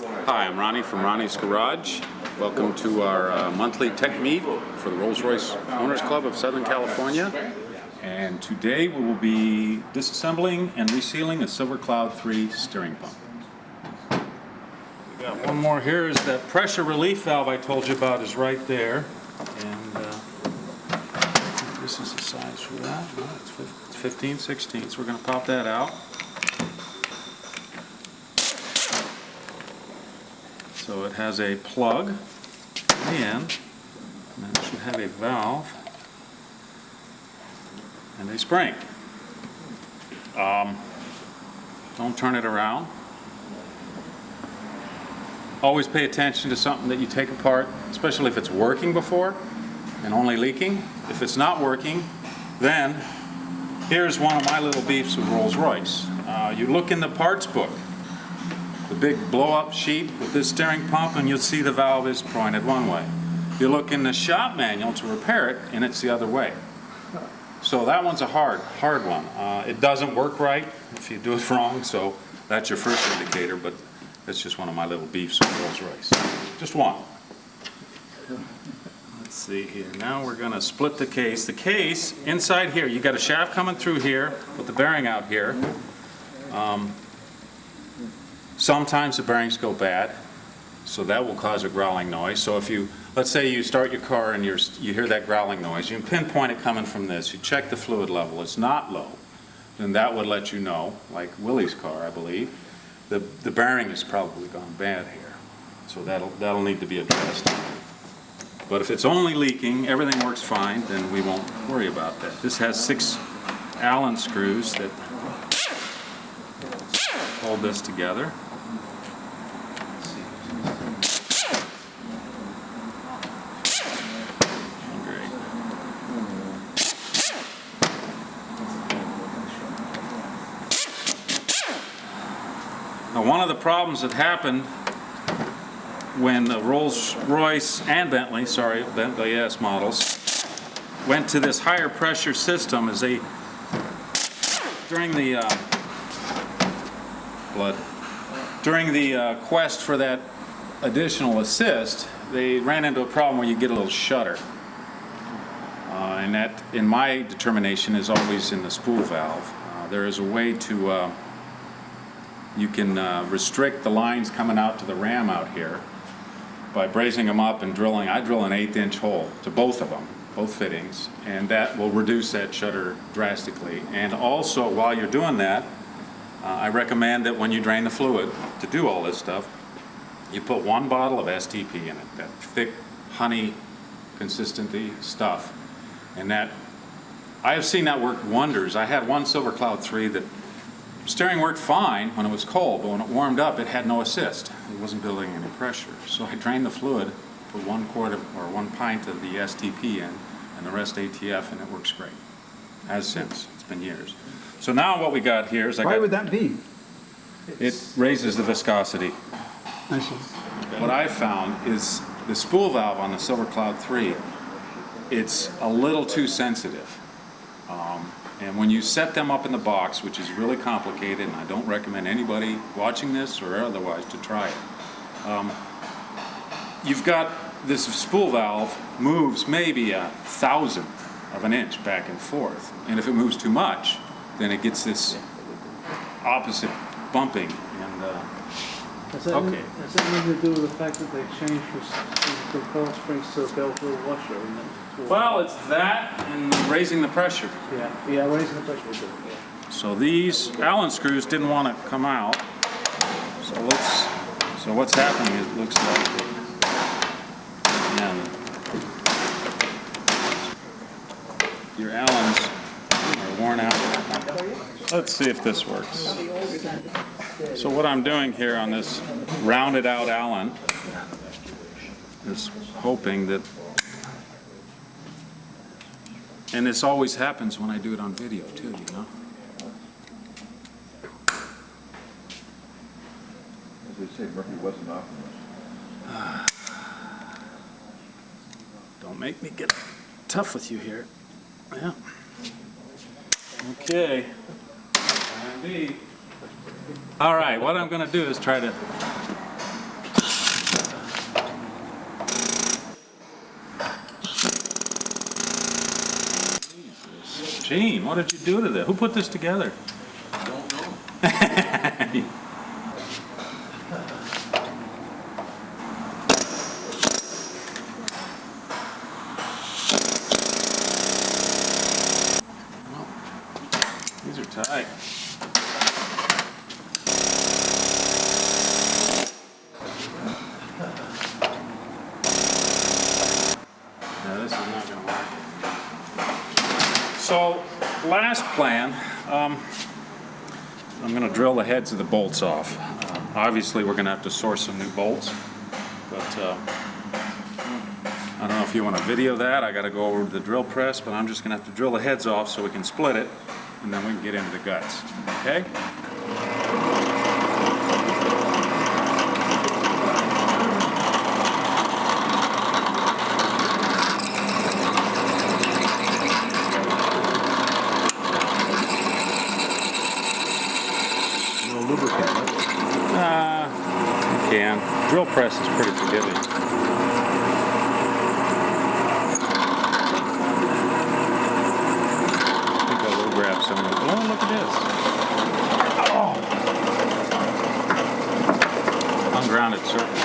Hi, I'm Ronnie from Ronnie's Garage. Welcome to our monthly tech meet for the Rolls-Royce Owners Club of Southern California. And today we will be disassembling and resealing a Silver Cloud 3 steering pump. We got one more here. Is that pressure relief valve I told you about is right there. And this is the size for that. No, it's 15, 16, so we're going to pop that out. So it has a plug in, and then it should have a valve and a spring. Don't turn it around. Always pay attention to something that you take apart, especially if it's working before and only leaking. If it's not working, then here's one of my little beefs with Rolls-Royce. You look in the parts book, the big blow-up sheet with this steering pump, and you'll see the valve is pointed one way. You look in the shop manual to repair it, and it's the other way. So that one's a hard one. It doesn't work right if you do it wrong, so that's your first indicator, but that's just one of my little beefs with Rolls-Royce. Just one. Let's see here. Now we're going to split the case. The case, inside here, you got a shaft coming through here with the bearing out here. Sometimes the bearings go bad, so that will cause a growling noise. So if you, let's say you start your car and you hear that growling noise, you can pinpoint it coming from this. You check the fluid level, it's not low, then that would let you know, like Willie's car, I believe, the bearing has probably gone bad here. So that'll need to be addressed. But if it's only leaking, everything works fine, then we won't worry about that. This has 6 Allen screws that hold this together. Great. Now, one of the problems that happened when the Rolls-Royce and Bentley S models went to this higher pressure system is during the quest for that additional assist, they ran into a problem where you get a little shudder. And that, in my determination, is always in the spool valve. There is a way to, you can restrict the lines coming out to the ram out here by brazing them up and drilling. I drill an 1/8" hole to both of them, both fittings, and that will reduce that shudder drastically. And also, while you're doing that, I recommend that when you drain the fluid to do all this stuff, you put 1 bottle of STP in it, that thick honey consistency stuff. And that, I have seen that work wonders. I had one Silver Cloud 3 that steering worked fine when it was cold, but when it warmed up, it had no assist. It wasn't building any pressure. So I drained the fluid, put 1 quart of, or 1 pint of the STP in, and the rest ATF, and it works great. Has since. It's been years. So now what we got here is Why would that be? It raises the viscosity. I see. What I found is the spool valve on the Silver Cloud 3, it's a little too sensitive. And when you set them up in the box, which is really complicated, and I don't recommend anybody watching this or otherwise to try it, you've got this spool valve moves maybe 1/1000 of an inch back and forth. And if it moves too much, then it gets this opposite bumping. And Has that anything to do with the fact that they changed from coil springs to a Belleville washer? well, it's that and raising the pressure. Yeah, raising the pressure will do it, yeah. So these Allen screws didn't want to come out. So what's happening is it looks like your Allens are worn out. Let's see if this works. So what I'm doing here on this rounded out Allen is hoping that, and this always happens when I do it on video too, you know. As they say, Murphy wasn't optimist. Don't make me get tough with you here. Yeah. Okay. All right, what I'm going to do is try to Gene, what did you do to this? Who put this together? Don't know. These are tight. Yeah, this is not going to work. So, last plan, I'm going to drill the heads of the bolts off. Obviously, we're going to have to source some new bolts, but I don't know if you want to video that. I got to go over to the drill press, but I'm just going to have to drill the heads off so we can split it, and then we can get into the guts. Okay? No lubricant. You can. Drill press is pretty forgiving. I think I will grab some of it. Oh, look at this. Oh. Ungrounded surface.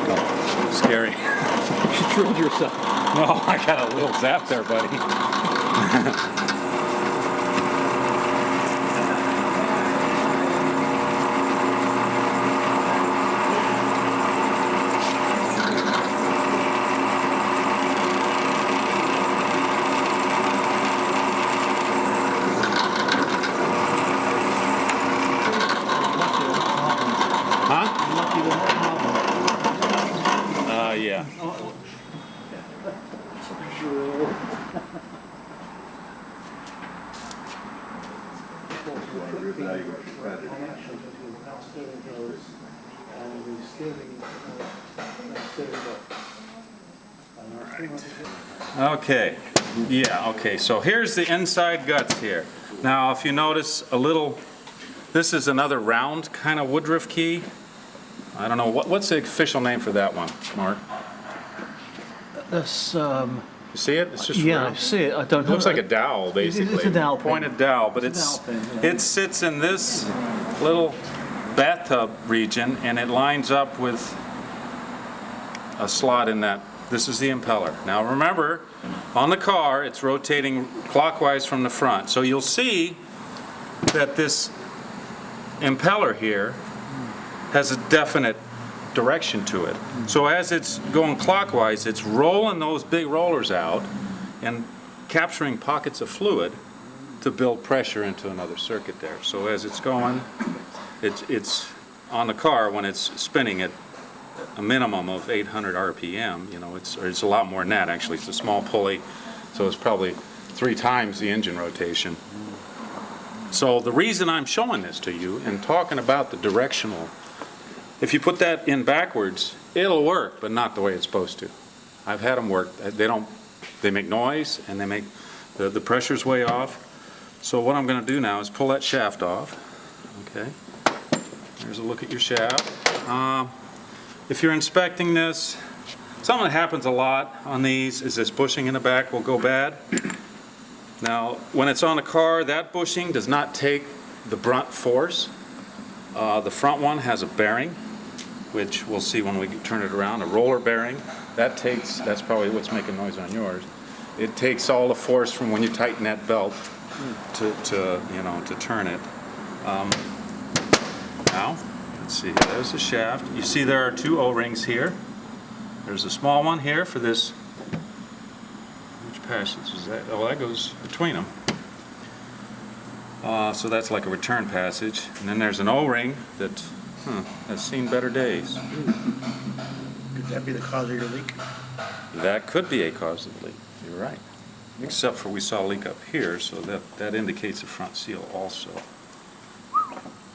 Oh, scary. You drilled yourself. No, I got a little zap there, buddy. Huh? Lucky with that problem. Yeah. Drill. You want to reevaluate your strategy. Connection between how steering goes and the steering up. Okay. Yeah, okay. So here's the inside guts here. Now, if you notice a little, this is another round kind of Woodruff key. I don't know, what's the official name for that one, Mark? That's, You see it? It's just yeah, I round. see it. I don't It know. looks like a dowel, basically. It's a dowel pin. Pointed dowel, but It's a dowel pin, yeah. it sits in this little bathtub region, and it lines up with a slot in that. This is the impeller. Now remember, on the car, it's rotating clockwise from the front. So you'll see that this impeller here has a definite direction to it. So as it's going clockwise, it's rolling those big rollers out and capturing pockets of fluid to build pressure into another circuit there. So as it's going, it's on the car when it's spinning at a minimum of 800 RPM, you know, it's a lot more than that actually. It's a small pulley, so it's probably 3 times the engine rotation. So the reason I'm showing this to you and talking about the directional, if you put that in backwards, it'll work, but not the way it's supposed to. I've had them work. They make noise, and they make, the pressure's way off. So what I'm going to do now is pull that shaft off. Okay. There's a look at your shaft. If you're inspecting this, something that happens a lot on these is this bushing in the back will go bad. Now, when it's on a car, that bushing does not take the brunt force. The front one has a bearing, which we'll see when we turn it around, a roller bearing. That's probably what's making noise on yours. It takes all the force from when you tighten that belt to turn it. Now, let's see, there's the shaft. You see there are 2 O-rings here. There's a small one here for this. Which passage is that? Oh, that goes between them. So that's like a return passage. And then there's an O-ring that has seen better days. Could that be the cause of your leak? That could be a cause of the leak. You're right. Except for we saw a leak up here, so that indicates a front seal also.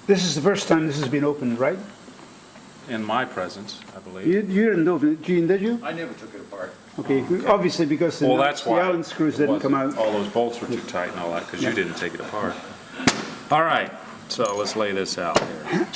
This is the first time this has been opened, right? In my presence, I believe. You didn't open it, Gene, did you? I never took it apart. Okay, obviously because the Well, that's why. Allen screws it didn't come out. wasn't. All those bolts were too tight and all that, because you didn't take it apart. All right, so let's lay this out here.